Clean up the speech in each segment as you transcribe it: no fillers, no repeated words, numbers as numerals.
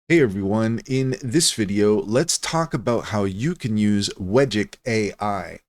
Hey everyone, in this video, let's talk about how you can use Wegic AI.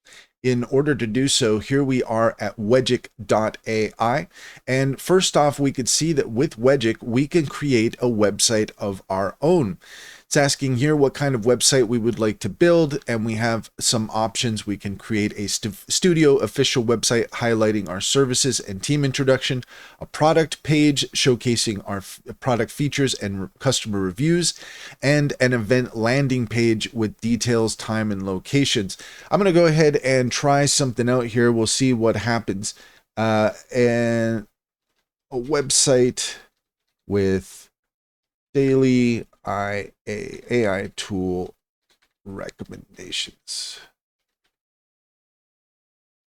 In order to do so, here we are at wegic.ai. And first off, we could see that with Wegic, we can create a website of our own. It's asking here what kind of website we would like to build, and we have some options. We can create a studio official website highlighting our services and team introduction, a product page showcasing our product features and customer reviews, and an event landing page with details, time, and locations. I'm going to go ahead and try something out here. We'll see what happens. And a website with daily AI tool recommendations.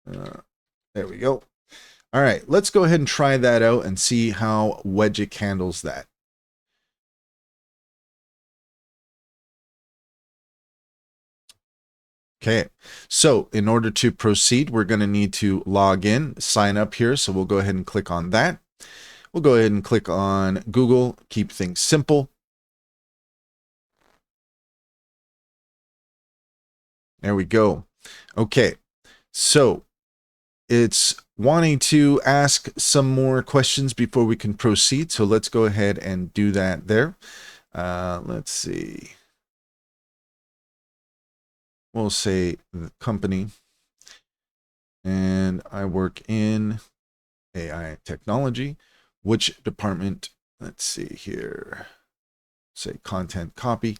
There we go. All right, let's go ahead and try that out and see how Wegic handles that. Okay, so in order to proceed, we're going to need to log in, sign up here. So we'll go ahead and click on that. We'll go ahead and click on Google, keep things simple. There we go. Okay, so it's wanting to ask some more questions before we can proceed. So let's go ahead and do that there. Let's see. We'll say the company, and I work in AI technology. Which department? Let's see here. Say content copy.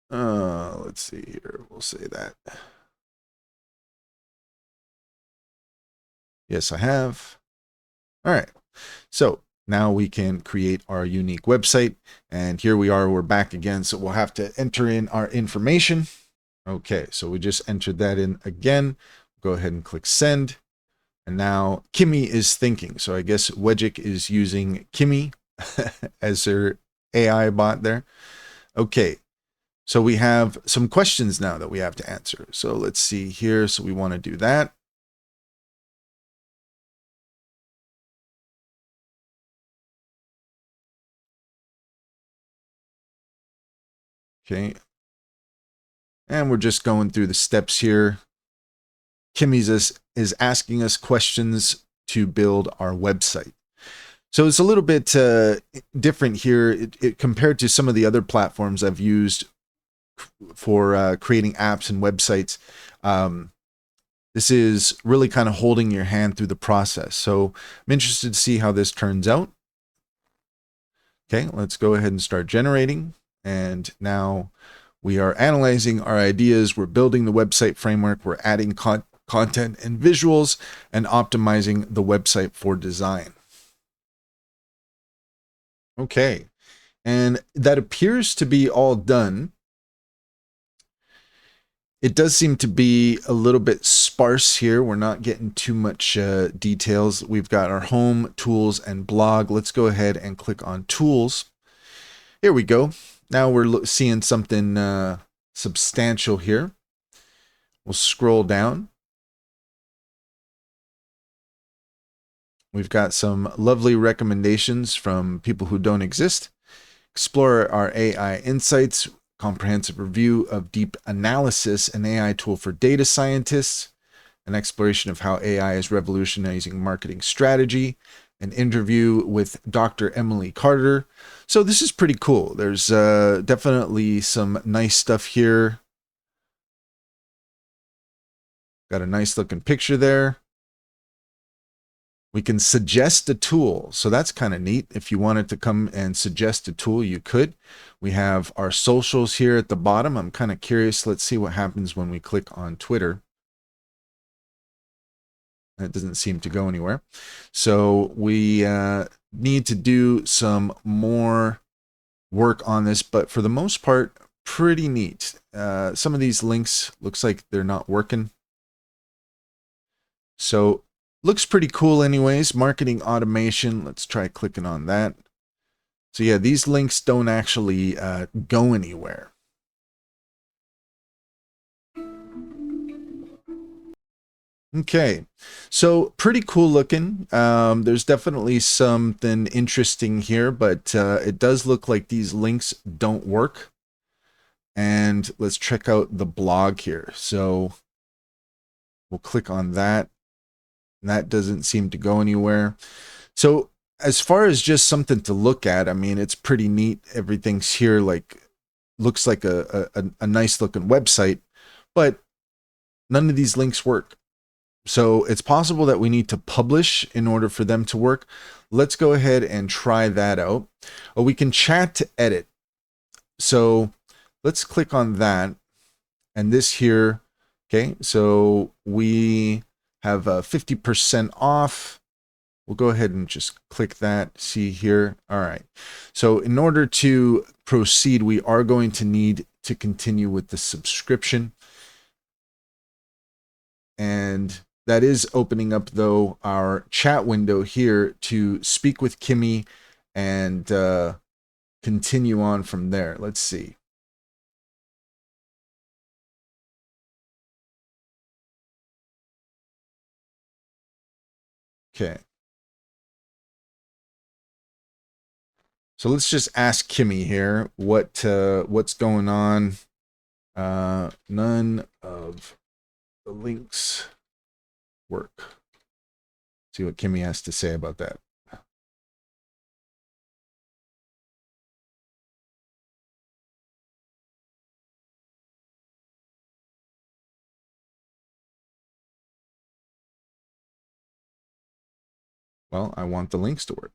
Let's see here. We'll say that. Yes, I have. All right. So now we can create our unique website. And here we are, we're back again. So we'll have to enter in our information. Okay, so we just entered that in again. Go ahead and click send. And now Kimmy is thinking. So I guess Wegic is using Kimmy as their AI bot there. Okay, so we have some questions now that we have to answer. So let's see here. So we want to do that. Okay. And we're just going through the steps here. Kimmy's is asking us questions to build our website. So it's a little bit different here compared to some of the other platforms I've used for creating apps and websites. This is really kind of holding your hand through the process. So I'm interested to see how this turns out. Okay, let's go ahead and start generating. And now we are analyzing our ideas. We're building the website framework. We're adding content and visuals and optimizing the website for design. Okay, and that appears to be all done. It does seem to be a little bit sparse here. We're not getting too much details. We've got our home, tools, and blog. Let's go ahead and click on tools. Here we go. Now we're seeing something substantial here. We'll scroll down. We've got some lovely recommendations from people who don't exist. Explore our AI insights, comprehensive review of deep analysis, an AI tool for data scientists, an exploration of how AI is revolutionizing marketing strategy, an interview with Dr. Emily Carter. So this is pretty cool. There's definitely some nice stuff here. Got a nice looking picture there. We can suggest a tool. So that's kind of neat. If you wanted to come and suggest a tool, you could. We have our socials here at the bottom. I'm kind of curious. Let's see what happens when we click on Twitter. That doesn't seem to go anywhere. So we need to do some more work on this, but for the most part, pretty neat. Some of these links looks like they're not working. So looks pretty cool anyways. Marketing automation. Let's try clicking on that. So yeah, these links don't actually go anywhere. Okay, so pretty cool looking. There's definitely something interesting here, but it does look like these links don't work. And let's check out the blog here. So we'll click on that. And that doesn't seem to go anywhere. So as far as just something to look at, I mean, it's pretty neat. Everything's here, like, looks like a nice looking website, but none of these links work. So it's possible that we need to publish in order for them to work. Let's go ahead and try that out. Oh, we can chat to edit. So let's click on that. And this here, okay, so we have 50% off. We'll go ahead and just click that, see here. All right. So in order to proceed, we are going to need to continue with the subscription. And that is opening up, though, our chat window here to speak with Kimmy and continue on from there. Let's see. Okay. So let's just ask Kimmy here what's going on. None of the links work. See what Kimmy has to say about that. Well, I want the links to work.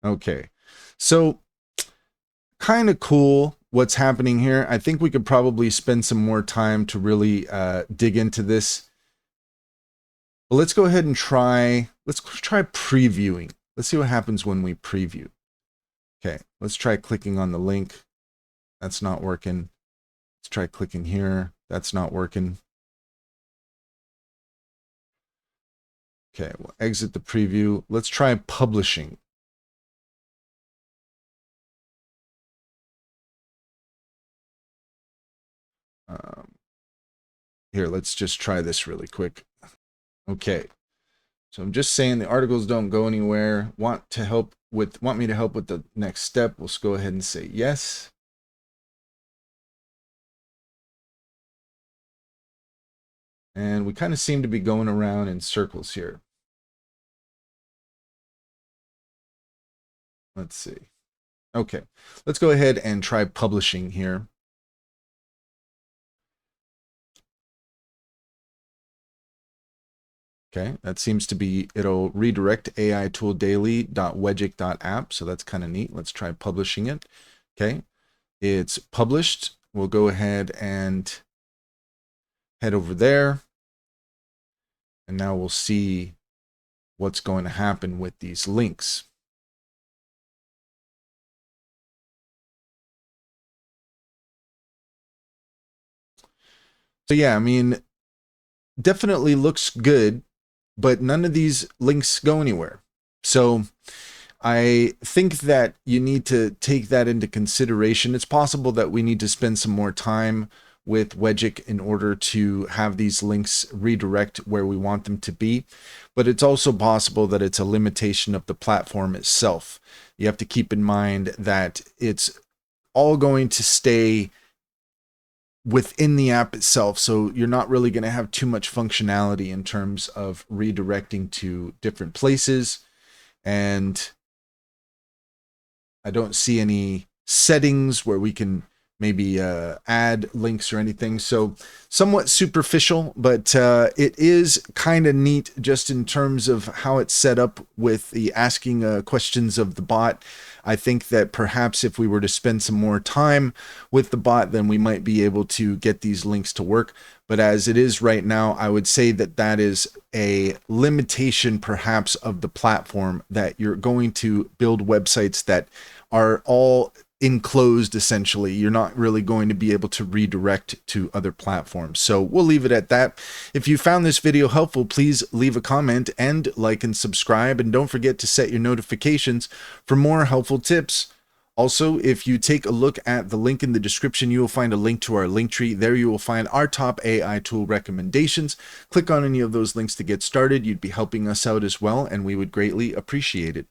Okay, so kind of cool what's happening here. I think we could probably spend some more time to really dig into this. But let's go ahead and let's try previewing. Let's see what happens when we preview. Okay, let's try clicking on the link. That's not working. Let's try clicking here. That's not working. Okay, we'll exit the preview. Let's try publishing. Here, let's just try this really quick. Okay, so I'm just saying the articles don't go anywhere. Want me to help with the next step? Let's go ahead and say yes. And we kind of seem to be going around in circles here. Let's see. Okay, let's go ahead and try publishing here. Okay, that seems to be, it'll redirect aitooldaily.wegic.app, so that's kind of neat. Let's try publishing it. Okay, it's published. We'll go ahead and head over there. And now we'll see what's going to happen with these links. So yeah, I mean, definitely looks good, but none of these links go anywhere. So I think that you need to take that into consideration. It's possible that we need to spend some more time with Wegic in order to have these links redirect where we want them to be. But it's also possible that it's a limitation of the platform itself. You have to keep in mind that it's all going to stay within the app itself. So you're not really going to have too much functionality in terms of redirecting to different places. And I don't see any settings where we can maybe add links or anything. So somewhat superficial, but it is kind of neat just in terms of how it's set up with the asking questions of the bot. I think that perhaps if we were to spend some more time with the bot, then we might be able to get these links to work. But as it is right now, I would say that that is a limitation perhaps of the platform, that you're going to build websites that are all enclosed essentially. You're not really going to be able to redirect to other platforms. So we'll leave it at that. If you found this video helpful, please leave a comment and like and subscribe, and don't forget to set your notifications for more helpful tips. Also, if you take a look at the link in the description, you will find a link to our link tree. There you will find our top AI tool recommendations. Click on any of those links to get started. You'd be helping us out as well, and we would greatly appreciate it.